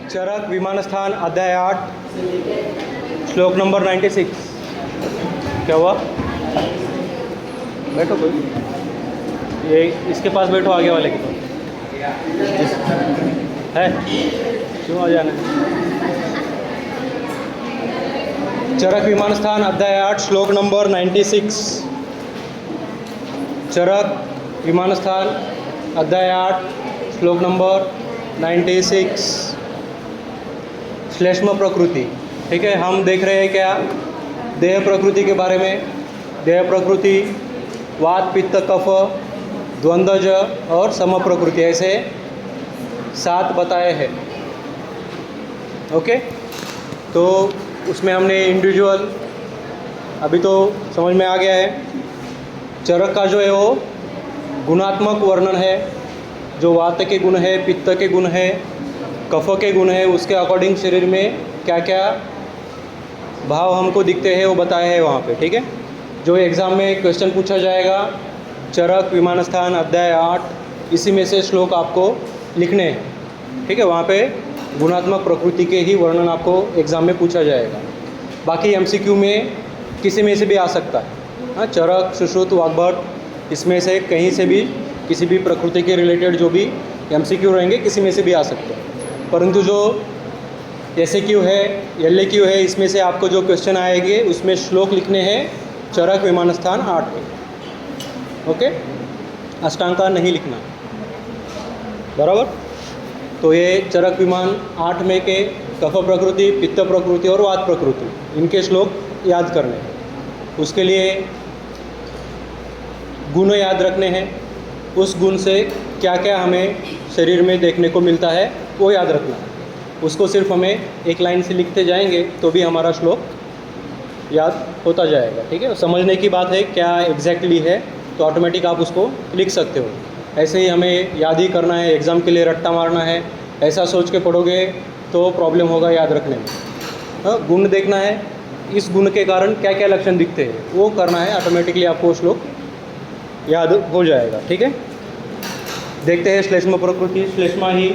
चरक विमानस्थान अध्याय 8 श्लोक नंबर 96। क्या हुआ? बैठो कोई, ये इसके पास बैठो, आगे वाले के पास है, क्यों आ जाना है? चरक विमानस्थान अध्याय 8 श्लोक नंबर 96। चरक विमानस्थान अध्याय 8 श्लोक नंबर 96। श्लेष्म प्रकृति। ठीक है, हम देख रहे हैं क्या देह प्रकृति के बारे में। देह प्रकृति वात पित्त कफ द्वंद्वज और सम प्रकृति, ऐसे 7 बताए हैं। ओके, तो उसमें हमने इंडिविजुअल अभी तो समझ में आ गया है। चरक का जो है वो गुणात्मक वर्णन है, जो वात के गुण है, पित्त के गुण है, कफ के गुण है, उसके अकॉर्डिंग शरीर में क्या क्या भाव हमको दिखते हैं वो बताया है वहाँ पे। ठीक है, जो एग्ज़ाम में क्वेश्चन पूछा जाएगा चरक विमानस्थान अध्याय 8, इसी में से श्लोक आपको लिखने हैं। ठीक है, वहाँ पे गुणात्मक प्रकृति के ही वर्णन आपको एग्ज़ाम में पूछा जाएगा। बाकी एमसीक्यू में किसी में से भी आ सकता है। हाँ, चरक सुश्रुत वाग्भट इसमें से कहीं से भी किसी भी प्रकृति के रिलेटेड जो भी एमसीक्यू रहेंगे किसी में से भी आ सकते हैं। परंतु जो एसएक्यू है, एलएक्यू है, इसमें से आपको जो क्वेश्चन आएंगे उसमें श्लोक लिखने हैं चरक विमानस्थान 8 में। ओके, अष्टांका नहीं लिखना, बराबर। तो ये चरक विमान 8 में के कफ प्रकृति, पित्त प्रकृति और वात प्रकृति, इनके श्लोक याद करने हैं। उसके लिए गुण याद रखने हैं, उस गुण से क्या क्या हमें शरीर में देखने को मिलता है वो याद रखना है। उसको सिर्फ हमें एक लाइन से लिखते जाएंगे तो भी हमारा श्लोक याद होता जाएगा। ठीक है, समझने की बात है क्या एग्जैक्टली है तो ऑटोमेटिक आप उसको लिख सकते हो। ऐसे ही हमें याद ही करना है, एग्ज़ाम के लिए रट्टा मारना है, ऐसा सोच के पढ़ोगे तो प्रॉब्लम होगा याद रखने में। हाँ, गुण देखना है, इस गुण के कारण क्या क्या लक्षण दिखते हैं वो करना है, ऑटोमेटिकली आपको श्लोक याद हो जाएगा। ठीक है, देखते हैं श्लेष्म प्रकृति। श्लेष्मा ही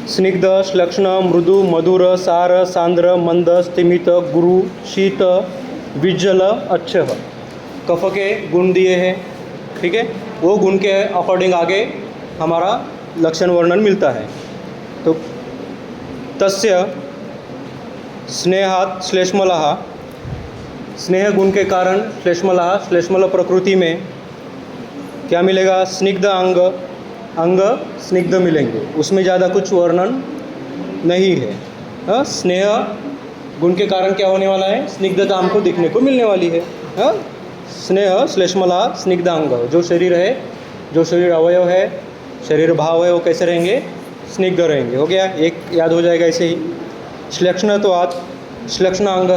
स्निग्ध, श्लक्ष्ण, मृदु, मधुर, सार, सांद्र, मंद, स्तिमित, गुरु, शीत, विज्जल, अच्छह, कफ के गुण दिए हैं। ठीक है, वो गुण के अकॉर्डिंग आगे हमारा लक्षण वर्णन मिलता है। तो तस्य स्नेहात् श्लेष्मलः, स्नेह गुण के कारण श्लेष्मलः, श्लेष्मल प्रकृति में क्या मिलेगा? स्निग्ध अंग, अंग स्निग्ध मिलेंगे, उसमें ज़्यादा कुछ वर्णन नहीं है। हाँ, स्नेह गुण के कारण क्या होने वाला है? स्निग्धता हमको दिखने को मिलने वाली है। हाँ, स्नेह श्लेष्मला स्निग्ध अंग, जो शरीर है, जो शरीर अवयव है, शरीर भाव है, वो कैसे रहेंगे? स्निग्ध रहेंगे। हो गया, एक याद हो जाएगा ऐसे ही। श्लक्ष्णत्वात्, श्लक्ष्ण अंग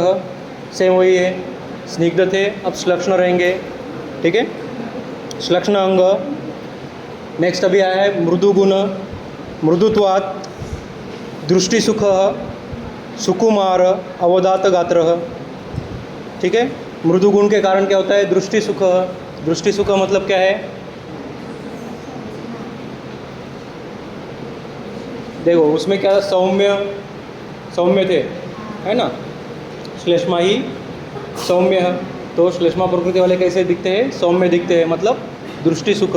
सेम वही है, स्निग्ध थे अब श्लक्ष्ण रहेंगे। ठीक है, श्लक्ष्ण अंग। नेक्स्ट अभी आया है मृदु गुण, मृदुत्वात् दृष्टि सुख, सुकुमार, अवदात गात्र। ठीक है, मृदु गुण के कारण क्या होता है? दृष्टि सुख। दृष्टि सुख मतलब क्या है? देखो उसमें क्या सौम्य, सौम्य थे, है ना। श्लेष्मा ही सौम्य है, तो श्लेष्मा प्रकृति वाले कैसे दिखते हैं? सौम्य दिखते हैं, मतलब दृष्टि सुख,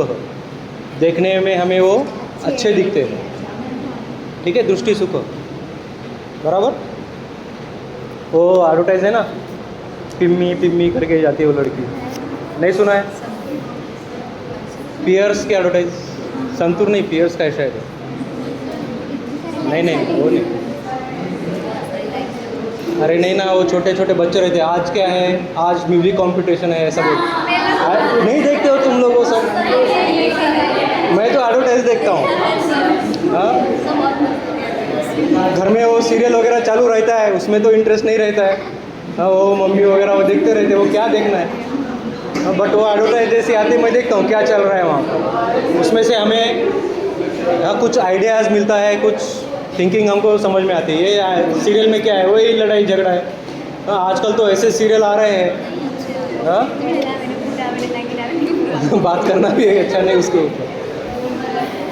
देखने में हमें वो अच्छे दिखते हैं। ठीक है, दृष्टि सुख, बराबर। वो एडवर्टाइज है ना, पिम्मी पिम्मी करके जाती है वो लड़की, नहीं सुना है? पियर्स की एडवर्टाइज, संतूर नहीं, पियर्स का है शायद। नहीं नहीं वो नहीं, अरे नहीं ना, वो छोटे छोटे बच्चे रहते हैं। आज क्या है? आज म्यूजिक कंपटीशन है, ऐसा बोल। नहीं देखते हो तुम लोग वो सब? मैं तो एडवर्टाइज देखता हूँ। हाँ, घर में वो सीरियल वगैरह चालू रहता है, उसमें तो इंटरेस्ट नहीं रहता है। हाँ, वो मम्मी वगैरह वो देखते रहते हैं, वो क्या देखना है। बट वो एडवर्टाइज जैसे आते मैं देखता हूँ क्या चल रहा है वहाँ पर। उसमें से हमें कुछ आइडियाज़ मिलता है, कुछ थिंकिंग हमको समझ में आती है। ये सीरियल में क्या है? वही लड़ाई झगड़ा है। आजकल तो ऐसे सीरियल आ रहे हैं। बात करना भी अच्छा नहीं उसके ऊपर।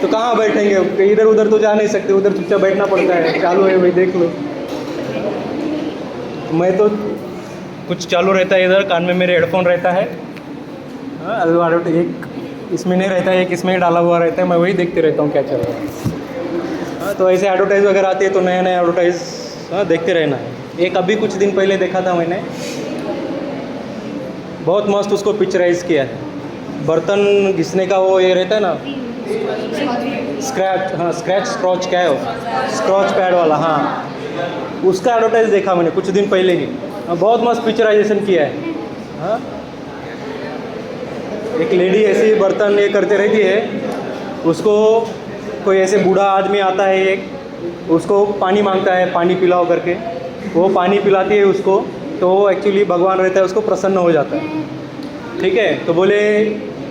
तो कहाँ बैठेंगे, इधर उधर तो जा नहीं सकते, उधर चुपचाप बैठना पड़ता है। चालू है भाई, देख लो। मैं तो कुछ चालू रहता है इधर, कान में मेरे हेडफोन रहता है। हाँ, एक इसमें नहीं रहता है, एक इसमें डाला हुआ रहता है, मैं वही देखते रहता हूँ क्या चल रहा है। हाँ, तो ऐसे एडवर्टाइज वगैरह आती है तो नया नया एडवर्टाइज देखते रहना है। एक अभी कुछ दिन पहले देखा था मैंने, बहुत मस्त उसको पिक्चराइज किया है। बर्तन घिसने का वो ये रहता है ना, स्क्रैच, हाँ स्क्रैच स्क्रॉच क्या है वो, स्क्रॉच पैड वाला, हाँ उसका एडवर्टाइज देखा मैंने कुछ दिन पहले ही। हाँ, बहुत मस्त पिक्चराइजेशन किया है। हाँ, एक लेडी ऐसे बर्तन ये करते रहती है, उसको कोई ऐसे बूढ़ा आदमी आता है एक, उसको पानी मांगता है, पानी पिलाओ करके, वो पानी पिलाती है उसको, तो वो एक्चुअली भगवान रहता है, उसको प्रसन्न हो जाता है। ठीक है, तो बोले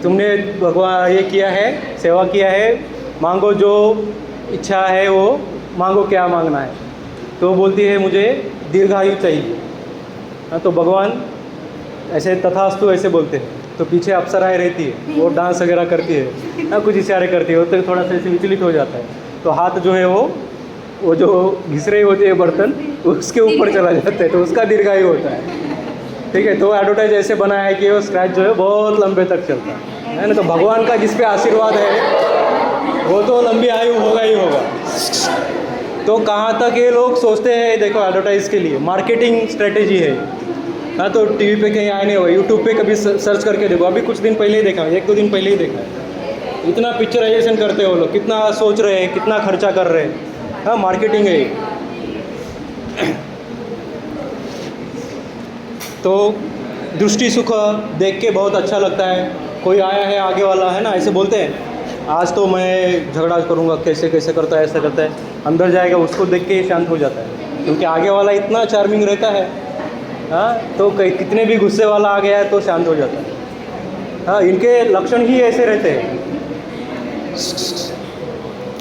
तुमने भगवान ये किया है, सेवा किया है, मांगो जो इच्छा है वो मांगो, क्या मांगना है। तो वो बोलती है मुझे दीर्घायु चाहिए। हाँ, तो भगवान ऐसे तथास्तु ऐसे बोलते हैं। तो पीछे अप्सराएँ रहती है, वो डांस वगैरह करती है, हाँ कुछ इशारे करती है, वो तो थोड़ा सा ऐसे विचलित हो जाता है। तो हाथ जो है वो जो घिस रही होती है बर्तन, उसके ऊपर चला जाता है, तो उसका दीर्घायु होता है। ठीक है, तो एडवर्टाइज ऐसे बनाया है कि वो स्क्रैच जो है बहुत लंबे तक चलता है ना। तो भगवान का जिस पे आशीर्वाद है वो तो लंबी आयु होगा ही होगा। तो कहाँ तक ये लोग सोचते हैं, देखो एडवर्टाइज के लिए मार्केटिंग स्ट्रेटेजी है। हाँ, तो टीवी पे कहीं आए नहीं होगा, यूट्यूब पे कभी सर्च करके देखो। अभी कुछ दिन पहले ही देखा, एक दो दिन पहले ही देखा है। इतना पिक्चराइजेशन करते हैं वो लोग, कितना सोच रहे हैं, कितना खर्चा कर रहे हैं। हाँ, मार्केटिंग है ये। तो दृष्टि सुख देख के बहुत अच्छा लगता है। कोई आया है आगे वाला है ना, ऐसे बोलते हैं आज तो मैं झगड़ा करूँगा, कैसे कैसे करता है, ऐसा करता है, अंदर जाएगा उसको देख के शांत हो जाता है, क्योंकि आगे वाला इतना चार्मिंग रहता है। हाँ, तो कितने भी गुस्से वाला आ गया है तो शांत हो जाता है। हाँ, इनके लक्षण ही ऐसे रहते हैं।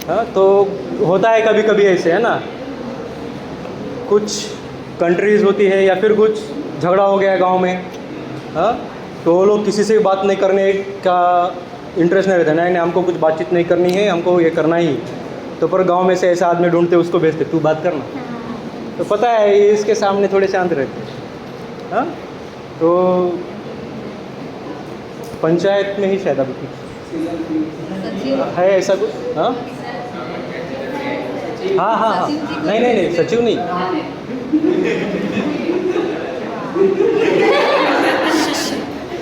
हाँ, तो होता है कभी कभी ऐसे, है ना, कुछ कंट्रीज़ होती है या फिर कुछ झगड़ा हो गया गांव में। हाँ, तो वो लोग किसी से भी बात नहीं करने का इंटरेस्ट नहीं रहता, नहीं हमको कुछ बातचीत नहीं करनी है, हमको ये करना ही। तो पर गांव में से ऐसा आदमी ढूंढते, उसको भेजते, तू बात करना। तो पता है ये इसके सामने थोड़े शांत रहते हैं। हाँ, तो पंचायत में ही शायद अभी है ऐसा कुछ। हाँ हाँ हाँ हाँ, नहीं सचिव नहीं।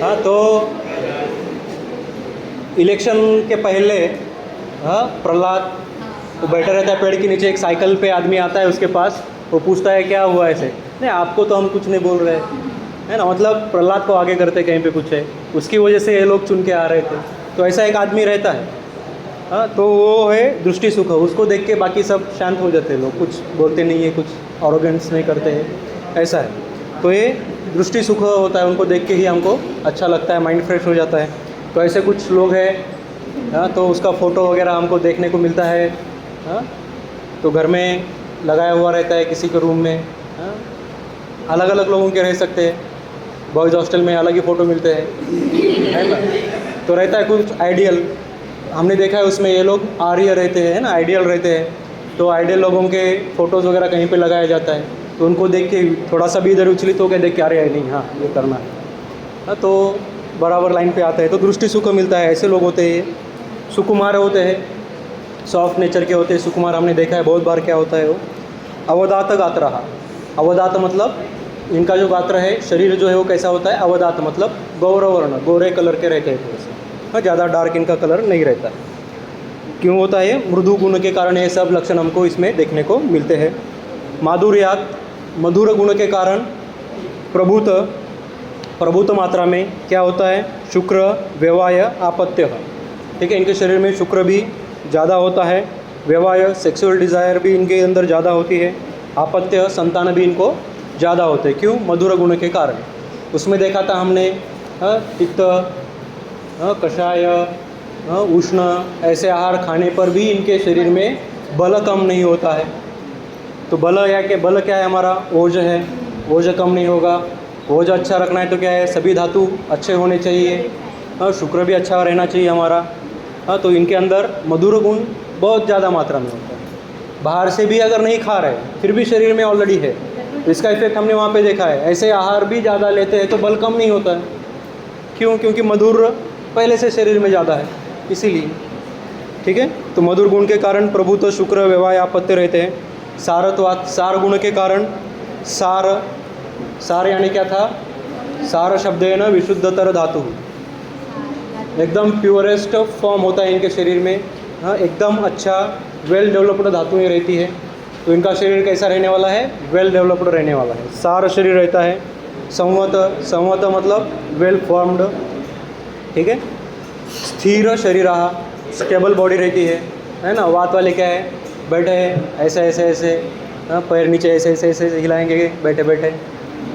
हाँ, तो इलेक्शन के पहले हाँ प्रहलाद वो बैठा रहता है पेड़ के नीचे, एक साइकिल पे आदमी आता है उसके पास, वो पूछता है क्या हुआ ऐसे, नहीं आपको तो हम कुछ नहीं बोल रहे, है ना, मतलब प्रहलाद को आगे करते कहीं पे कुछ है, उसकी वजह से ये लोग चुन के आ रहे थे। तो ऐसा एक आदमी रहता है। हाँ, तो वो है दृष्टि सुख, उसको देख के बाकी सब शांत हो जाते हैं, लोग कुछ बोलते नहीं है, कुछ ऑरोगेंस नहीं करते हैं, ऐसा है। तो ये दृष्टि सुख होता है, उनको देख के ही हमको अच्छा लगता है, माइंड फ्रेश हो जाता है। तो ऐसे कुछ लोग हैं। हाँ, तो उसका फ़ोटो वगैरह हमको देखने को मिलता है। हाँ, तो घर में लगाया हुआ रहता है किसी के रूम में। हाँ, अलग अलग लोगों के रह सकते हैं, बॉयज़ हॉस्टल में अलग ही फ़ोटो मिलते हैं, है ना। तो रहता है कुछ आइडियल, हमने देखा है उसमें ये लोग आर्य रहते हैं ना, आइडियल रहते हैं। तो आइडियल लोगों के फ़ोटोज़ वगैरह कहीं पे लगाया जाता है, तो उनको देख के थोड़ा सा भी इधर उछलित हो गया, देख के अरे नहीं हाँ ये करना है। हाँ, तो बराबर लाइन पे आता है, तो दृष्टि सुख मिलता है। ऐसे लोग होते हैं। सुकुमार होते हैं, सॉफ्ट नेचर के होते हैं सुकुमार, हमने देखा है बहुत बार क्या होता है वो। अवदात गात्र, अवदात मतलब इनका जो गात्र है, शरीर जो है वो कैसा होता है, अवदात मतलब गौरवर्ण, गोरे कलर के रहते हैं थोड़े से। हाँ, ज़्यादा डार्क इनका कलर नहीं रहता। क्यों होता है, मृदु गुण के कारण ये सब लक्षण हमको इसमें देखने को मिलते हैं। माधुर्यात, मधुर गुण के कारण। प्रभुत मात्रा में क्या होता है, शुक्र, व्यवाय, आपत्य। ठीक है, इनके शरीर में शुक्र भी ज़्यादा होता है, व्यवाय सेक्सुअल डिज़ायर भी इनके अंदर ज़्यादा होती है, आपत्य संतान भी इनको ज़्यादा होते हैं। क्यों, मधुर गुण के कारण। उसमें देखा था हमने पित्त, कषाय, उष्ण ऐसे आहार खाने पर भी इनके शरीर में बल कम नहीं होता है। तो बल क्या है, हमारा ओज है, ओज कम नहीं होगा। ओज अच्छा रखना है तो क्या है, सभी धातु अच्छे होने चाहिए। हाँ, शुक्र भी अच्छा रहना चाहिए हमारा। हाँ, तो इनके अंदर मधुर गुण बहुत ज़्यादा मात्रा में होता है। बाहर से भी अगर नहीं खा रहे फिर भी शरीर में ऑलरेडी है, तो इसका इफेक्ट हमने वहाँ पे देखा है। ऐसे आहार भी ज़्यादा लेते हैं तो बल कम नहीं होता है। क्यों? क्योंकि मधुर पहले से शरीर में ज़्यादा है, इसीलिए। ठीक है, तो मधुर गुण के कारण प्रभु तो शुक्र व्यवहार आपत्ति रहते हैं। सारत्वात, सार गुण के कारण, सार यानी क्या था? सार शब्द है ना, विशुद्धतर धातु, एकदम प्योरेस्ट फॉर्म होता है इनके शरीर में। हाँ, एकदम अच्छा वेल डेवलप्ड धातुएँ रहती है। तो इनका शरीर कैसा रहने वाला है? वेल डेवलप्ड रहने वाला है, सार शरीर रहता है। संवत मतलब वेल फॉर्म्ड। ठीक है, स्थिर शरीर, स्टेबल बॉडी रहती है ना। वात वाले क्या है? बैठे हैं ऐसे ऐसे ऐसे, हाँ, पैर नीचे ऐसे ऐसे ऐसे हिलाएंगे बैठे बैठे,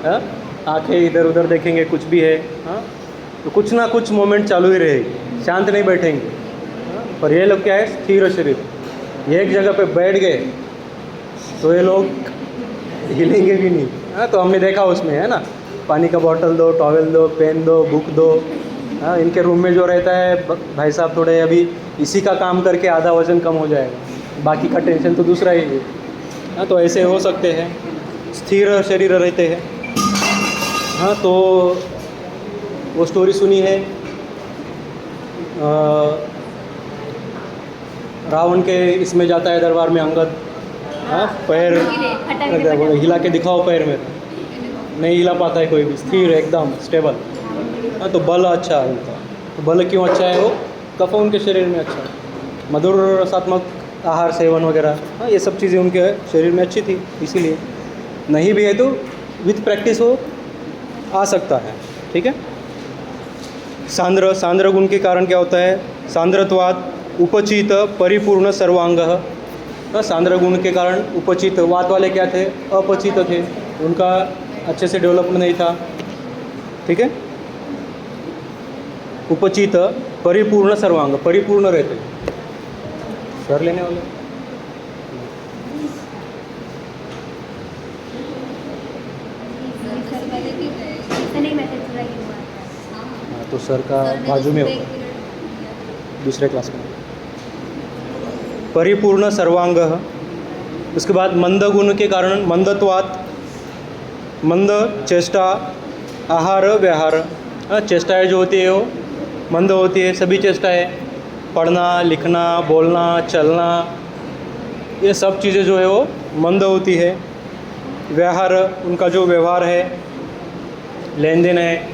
हाँ, आँखें इधर उधर देखेंगे, कुछ भी है, हाँ, तो कुछ ना कुछ मोमेंट चालू ही रहेगी, शांत नहीं बैठेंगे। हाँ, पर ये लोग क्या है? स्थिर शरीर। ये एक जगह पे बैठ गए तो ये लोग हिलेंगे भी नहीं। हाँ, तो हमने देखा उसमें, है ना, पानी का बॉटल दो, टॉवेल दो, पेन दो, बुक दो। हाँ, इनके रूम में जो रहता है भाई साहब, थोड़े अभी इसी का काम करके आधा वज़न कम हो जाएगा, बाकी का टेंशन तो दूसरा ही है। हाँ, तो ऐसे हो सकते हैं, स्थिर शरीर रहते हैं। हाँ, तो वो स्टोरी सुनी है रावण के इसमें जाता है दरबार में अंगद, हाँ, पैर हिला के दिखाओ, पैर में नहीं हिला पाता है कोई भी, स्थिर एकदम स्टेबल। हाँ, तो बल अच्छा है उनका। तो बल क्यों अच्छा है? वो कफ उनके शरीर में अच्छा है, मधुर रसात्मक आहार सेवन वगैरह, हाँ, ये सब चीज़ें उनके शरीर में अच्छी थी, इसीलिए। नहीं भी है तो विथ प्रैक्टिस वो आ सकता है। ठीक है, सांद्र गुण के कारण क्या होता है? सांद्रत्वात् उपचित परिपूर्ण सर्वांग। सांद्र गुण के कारण उपचित, वात वाले क्या थे? अपचित थे, उनका अच्छे से डेवलपमेंट नहीं था। ठीक है, उपचित परिपूर्ण सर्वांग, परिपूर्ण रहते। सर लेने वाले हाँ, तो सर का बाजू में होगा, दूसरे क्लास में। परिपूर्ण सर्वांग। उसके बाद मंद गुण के कारण मंदत्वात्, मंद चेष्टा, आहार व्यवहार। हाँ, चेष्टाएँ जो होती है वो मंद होती है, सभी चेष्टाएँ, पढ़ना, लिखना, बोलना, चलना, ये सब चीज़ें जो है वो मंद होती है। व्यवहार, उनका जो व्यवहार है, लेन देन है,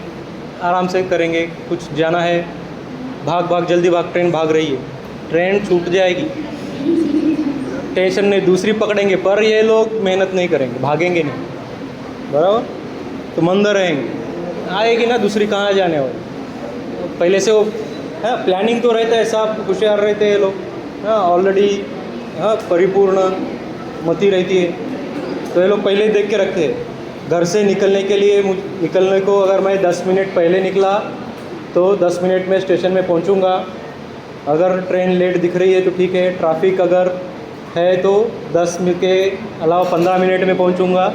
आराम से करेंगे। कुछ जाना है, भाग जल्दी भाग, ट्रेन भाग रही है, ट्रेन छूट जाएगी, टेंशन नहीं, दूसरी पकड़ेंगे, पर ये लोग मेहनत नहीं करेंगे, भागेंगे नहीं, बराबर, तो मंद रहेंगे। आएगी ना दूसरी, कहाँ जाने वाली, पहले से वो, हाँ, प्लानिंग तो रहता है, सब होशियार रहते हैं ये लोग, हाँ, ऑलरेडी, हाँ, परिपूर्ण मति रहती है, तो ये लोग पहले ही देख के रखते हैं। घर से निकलने के लिए, निकलने को अगर मैं 10 मिनट पहले निकला तो 10 मिनट में स्टेशन में पहुंचूंगा। अगर ट्रेन लेट दिख रही है तो ठीक है, ट्रैफिक अगर है तो 10 मिनट के अलावा 15 मिनट में पहुंचूंगा।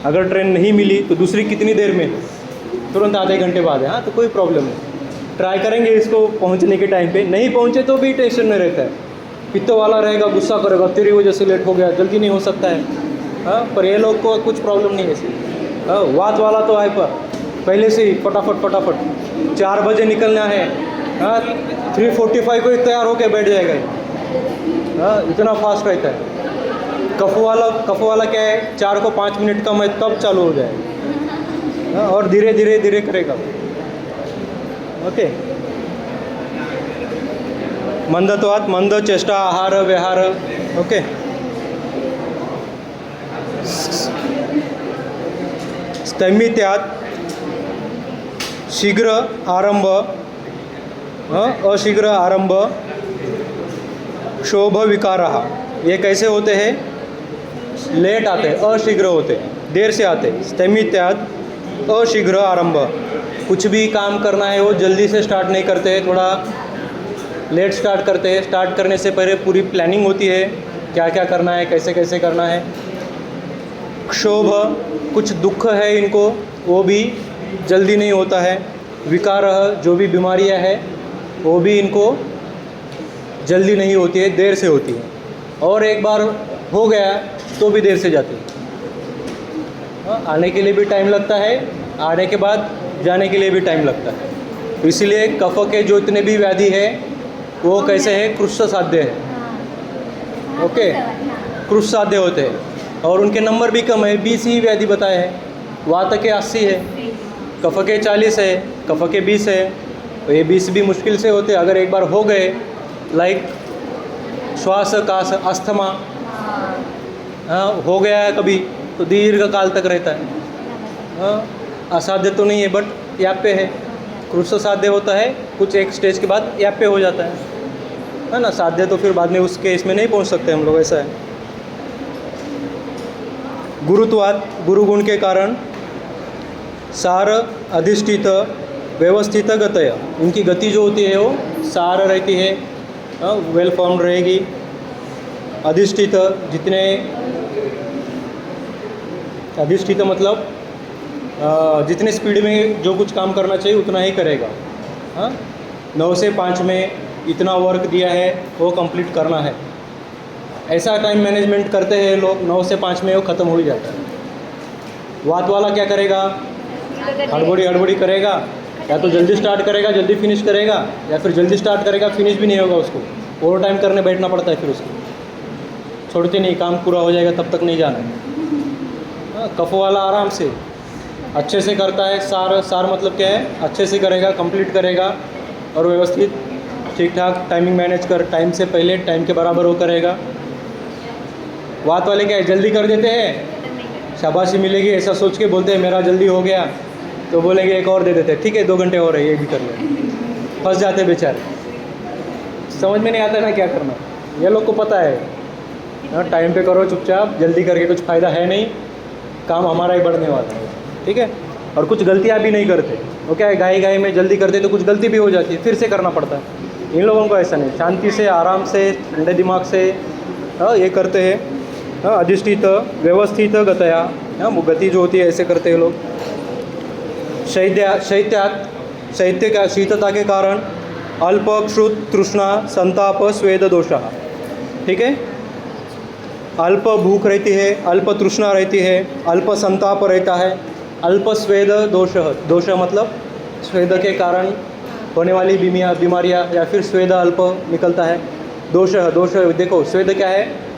अगर ट्रेन नहीं मिली तो दूसरी कितनी देर में? तुरंत आधे घंटे बाद है। हाँ, तो कोई प्रॉब्लम नहीं, ट्राई करेंगे इसको पहुंचने के टाइम पे। नहीं पहुंचे तो भी टेंशन नहीं रहता है, पित्त वाला रहेगा, गुस्सा करेगा, तेरी वजह से लेट हो गया, जल्दी नहीं हो सकता है। हाँ, पर ये लोग को कुछ प्रॉब्लम नहीं है ऐसी। हाँ, वात वाला तो है, पर पहले से ही फटाफट 4 बजे निकलना है, हाँ, 3:45 को ही तैयार होकर बैठ जाएगा। हाँ, इतना फास्ट रहता है। कफ वाला क्या है? 4 को 5 मिनट कम है तब चालू हो जाएगा। हाँ, और धीरे धीरे धीरे करेगा। ओके, मंदत्वात्, मंद चेष्टा, आहार व्यवहार। ओके, स्थैमित्यात्, शीघ्र आरंभ, अशीघ्र आरंभ, क्षोभ विकारः। ये कैसे होते हैं? लेट आते हैं, अशीघ्र होते हैं, देर से आते हैं। स्थैमित्यात्, अशीघ्र आरंभ, कुछ भी काम करना है वो जल्दी से स्टार्ट नहीं करते हैं, थोड़ा लेट स्टार्ट करते हैं। स्टार्ट करने से पहले पूरी प्लानिंग होती है, क्या क्या करना है, कैसे कैसे करना है। क्षोभ, कुछ दुख है इनको, वो भी जल्दी नहीं होता है। विकार, जो भी बीमारियां हैं वो भी इनको जल्दी नहीं होती है, देर से होती है, और एक बार हो गया तो भी देर से जाती है। आने के लिए भी टाइम लगता है, आने के बाद जाने के लिए भी टाइम लगता है। तो इसीलिए कफ के जो इतने भी व्याधि है वो कैसे है, कृष्ण साध्य है। ओके, कृष्ण साध्य होते हैं और उनके नंबर भी कम है, 20 ही व्याधि बताए हैं। वात के 80 है, कफ के 40 है, कफ के 20 है। तो ये 20 भी मुश्किल से होते हैं। अगर एक बार हो गए, लाइक श्वास काश अस्थमा हो गया है कभी, तो दीर्घ काल तक रहता है। असाध्य तो नहीं है, बट याप्य है। कृष्ण साध्य होता है, कुछ एक स्टेज के बाद याप्य हो जाता है ना। साध्य तो फिर बाद में उस केस में नहीं पहुंच सकते हम लोग, ऐसा है। गुरुत्वात्, गुरुगुण के कारण सार अधिष्ठित व्यवस्थित गतय, इनकी गति जो होती है वो सार रहती है, वेल फॉर्म रहेगी। अधिष्ठित, जितने अधिष्ठित मतलब जितने स्पीड में जो कुछ काम करना चाहिए उतना ही करेगा। 9 से 5 में इतना वर्क दिया है वो कंप्लीट करना है, ऐसा टाइम मैनेजमेंट करते हैं लोग। 9 से 5 में वो ख़त्म हो ही जाता है। वात वाला क्या करेगा, हड़बड़ी करेगा, या तो जल्दी स्टार्ट करेगा जल्दी फिनिश करेगा, या फिर जल्दी स्टार्ट करेगा फिनिश भी नहीं होगा, उसको ओवर टाइम करने बैठना पड़ता है, फिर उसको छोड़ते नहीं, काम पूरा हो जाएगा तब तक नहीं जाना है। कफ वाला आराम से अच्छे से करता है। सार मतलब क्या है, अच्छे से करेगा, कंप्लीट करेगा और व्यवस्थित ठीक ठाक टाइमिंग मैनेज कर, टाइम से पहले टाइम के बराबर वो करेगा। वात वाले क्या है, जल्दी कर देते हैं, शाबाशी मिलेगी ऐसा सोच के बोलते हैं मेरा जल्दी हो गया, तो बोलेंगे एक और दे देते हैं, ठीक है 2 घंटे और है, ये भी कर ले। फंस जाते बेचारे, समझ में नहीं आता ना क्या करना। ये लोग को पता है टाइम पे करो, चुपचाप जल्दी करके कुछ फ़ायदा है नहीं, काम हमारा ही बढ़ने वाला है, ठीक है। और कुछ गलतियाँ भी नहीं करते, वो क्या है गाय में जल्दी करते तो कुछ गलती भी हो जाती है, फिर से करना पड़ता है। इन लोगों को ऐसा नहीं, शांति से आराम से ठंडे दिमाग से ये करते हैं। अधिष्ठित व्यवस्थित गतया, गति जो होती है ऐसे करते हैं लोग। शैत्य का शीतता के कारण अल्प क्षुत तृष्णा संताप स्वेद दोषा, ठीक है। अल्प भूख रहती है, अल्प तृष्णा रहती है, अल्प संताप रहता है, अल्प स्वेद दोष, दोष मतलब स्वेद के कारण होने वाली बीमारियाँ, या फिर स्वेद अल्प निकलता है। दोष देखो स्वेद क्या है,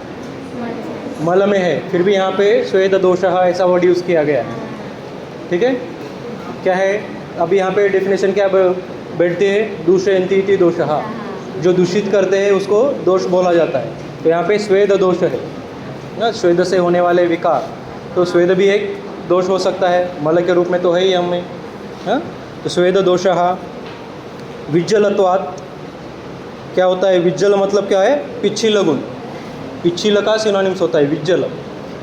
मल में है, फिर भी यहाँ पे स्वेद दोष ऐसा वर्ड यूज़ किया गया है, ठीक है। क्या है, अभी यहाँ पे डेफिनेशन क्या बैठती है, दूषयन्ति इति दोषः, जो दूषित करते हैं उसको दोष बोला जाता है। तो यहाँ पे स्वेद दोष है ना, स्वेद से होने वाले विकार, तो स्वेद भी एक दोष हो सकता है, मल के रूप में तो है ही हमें। तो स्वेद दोषः। विज्जलत्वात्, क्या होता है विज्जल मतलब क्या है, पिच्छिल गुण, पिच्छिल का सिनोनिम्स होता है विज्जल,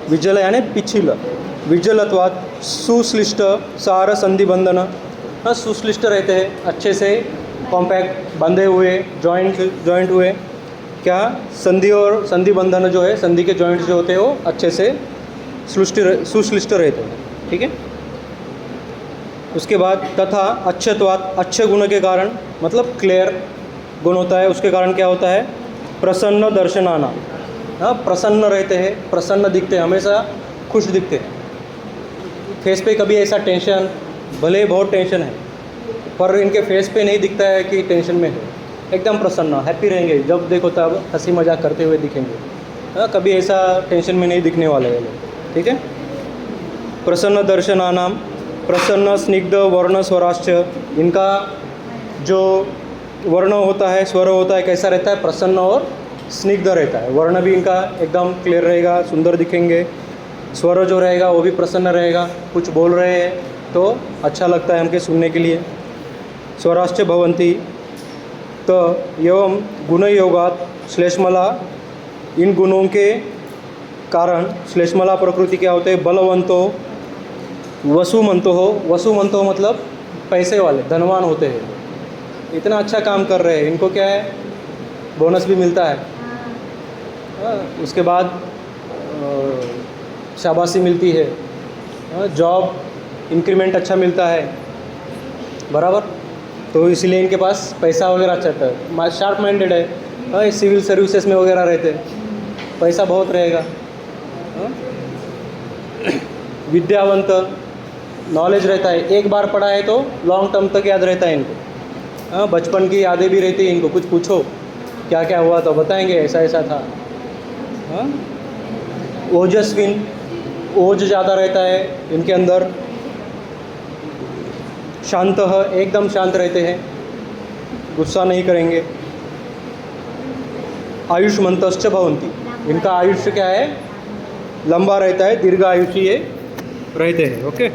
विज्जल यानी पिच्छिल। विज्जलत्वात् सुश्लिष्ट सार संधि बंधन, सुश्लिष्ट रहते हैं, अच्छे से कॉम्पैक्ट बंधे हुए, जॉइंट हुए, क्या संधि और संधि बंधन जो है, संधि के जॉइंट्स जो होते हैं वो अच्छे से सुश्लिष्ट रहते हैं, ठीक है। उसके बाद तथा अच्छत्वात्, अच्छे गुण के कारण मतलब क्लियर गुण होता है, उसके कारण क्या होता है, प्रसन्न दर्शनाना, प्रसन्न रहते हैं, प्रसन्न दिखते हैं, हमेशा खुश दिखते हैं। फेस पे कभी ऐसा टेंशन, भले बहुत टेंशन है पर इनके फेस पे नहीं दिखता है कि टेंशन में है, एकदम प्रसन्न हैप्पी रहेंगे, जब देखो तब हंसी मजाक करते हुए दिखेंगे। कभी ऐसा टेंशन में नहीं दिखने वाले हैं लोग, ठीक है। प्रसन्न दर्शनानाम, प्रसन्न स्निग्ध वर्ण स्वराश्च, इनका जो वर्ण होता है, स्वर होता है, कैसा रहता है, प्रसन्न और स्निग्ध रहता है। वर्ण भी इनका एकदम क्लियर रहेगा, सुंदर दिखेंगे। स्वर जो रहेगा वो भी प्रसन्न रहेगा, कुछ बोल रहे हैं तो अच्छा लगता है हमके सुनने के लिए। स्वराश्च भवन्ति, तो एवं गुणयोगात् श्लेष्मला, इन गुणों के कारण श्लेष्मला प्रकृति क्या होते हैं, बलवंतो वसुमंतो हो, वसुमंतो मतलब पैसे वाले, धनवान होते हैं, इतना अच्छा काम कर रहे हैं, इनको क्या है बोनस भी मिलता है। उसके बाद शाबाशी मिलती है, जॉब इंक्रीमेंट अच्छा मिलता है, बराबर। तो इसलिए इनके पास पैसा वगैरह अच्छा है, शार्प माइंडेड है। हाँ, सिविल सर्विसेज में वगैरह रहते हैं, पैसा बहुत रहेगा। हाँ? विद्यावंत, नॉलेज रहता है, एक बार पढ़ा है तो लॉन्ग टर्म तक याद रहता है इनको। हाँ, बचपन की यादें भी रहती है इनको, कुछ पूछो क्या क्या हुआ तो बताएंगे ऐसा ऐसा था। हाँ? ओजस्विन, ओज ज़्यादा रहता है इनके अंदर। शांत है, एकदम शांत रहते हैं, गुस्सा नहीं करेंगे। आयुष्मंतश्च भवन्ति, इनका आयुष्य क्या है, लंबा रहता है, दीर्घ आयुष्य ये रहते हैं। ओके।